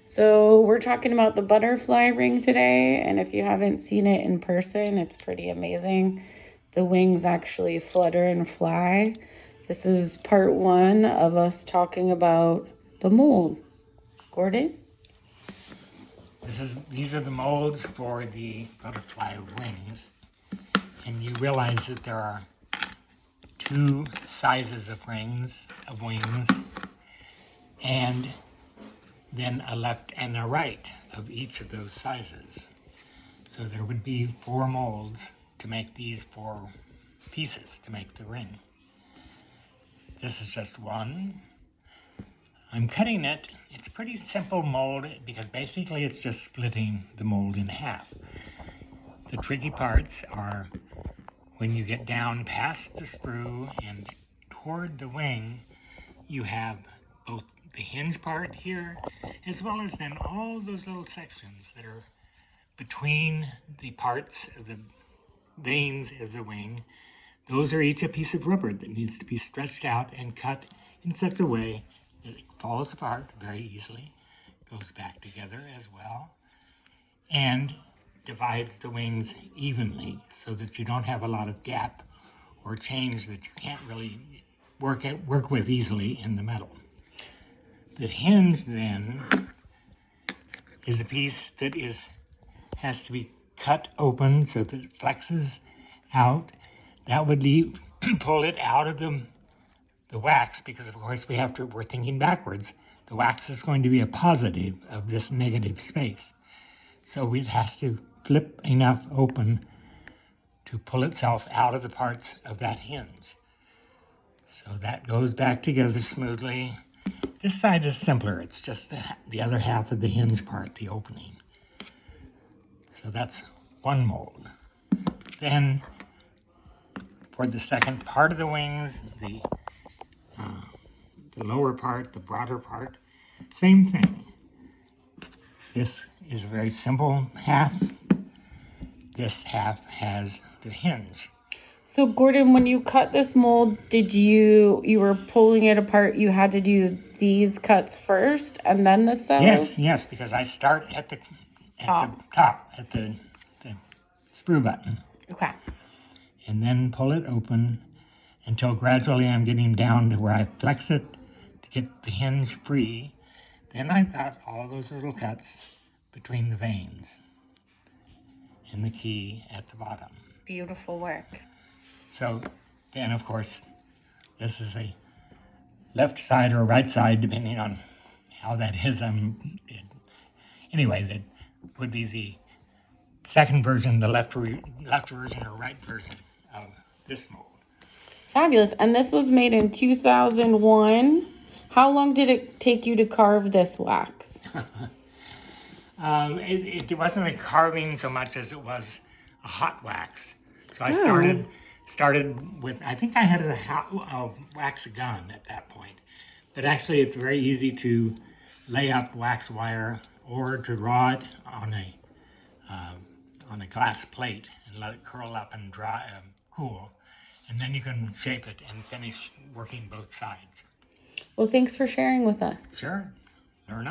So we're talking about the butterfly ring today, and if you haven't seen it in person, it's pretty amazing. The wings actually flutter and fly. This is part one of us talking about the mold. Gordon? These are the molds for the butterfly wings. And you realize that there are two sizes of wings, and then a left and a right of each of those sizes. So there would be 4 molds to make these 4 pieces to make the ring. This is just one. I'm cutting it. It's a pretty simple mold because basically it's just splitting the mold in half. The tricky parts are when you get down past the sprue and toward the wing, you have both the hinge part here, as well as then all those little sections that are between the parts of the veins of the wing. Those are each a piece of rubber that needs to be stretched out and cut in such a way that it falls apart very easily, goes back together as well, and divides the wings evenly so that you don't have a lot of gap or change that you can't really work with easily in the metal. The hinge then is the piece that has to be cut open so that it flexes out. That would pull it out of the wax, because of course we're thinking backwards. The wax is going to be a positive of this negative space. So it has to flip enough open to pull itself out of the parts of that hinge. So that goes back together smoothly. This side is simpler. It's just the other half of the hinge part, the opening. So that's one mold. Then for the second part of the wings, the lower part, the broader part, same thing. This is a very simple half. This half has the hinge. So Gordon, when you cut this mold, you were pulling it apart, you had to do these cuts first and then the cells? Yes, because I start at the top, at the sprue button. Okay. And then pull it open until gradually I'm getting down to where I flex it to get the hinge free. Then I've got all those little cuts between the veins and the key at the bottom. Beautiful work. So then, of course, this is a left side or right side, depending on how that is. Anyway, that would be the second version, the left version or right version of this mold. Fabulous. And this was made in 2001. How long did it take you to carve this wax? It wasn't a carving so much as it was a hot wax. So I started with, I think I had a wax gun at that point. But actually it's very easy to lay up wax wire or to draw it on a glass plate and let it curl up and dry, cool. And then you can shape it and finish working both sides. Well, thanks for sharing with us. Sure. Learn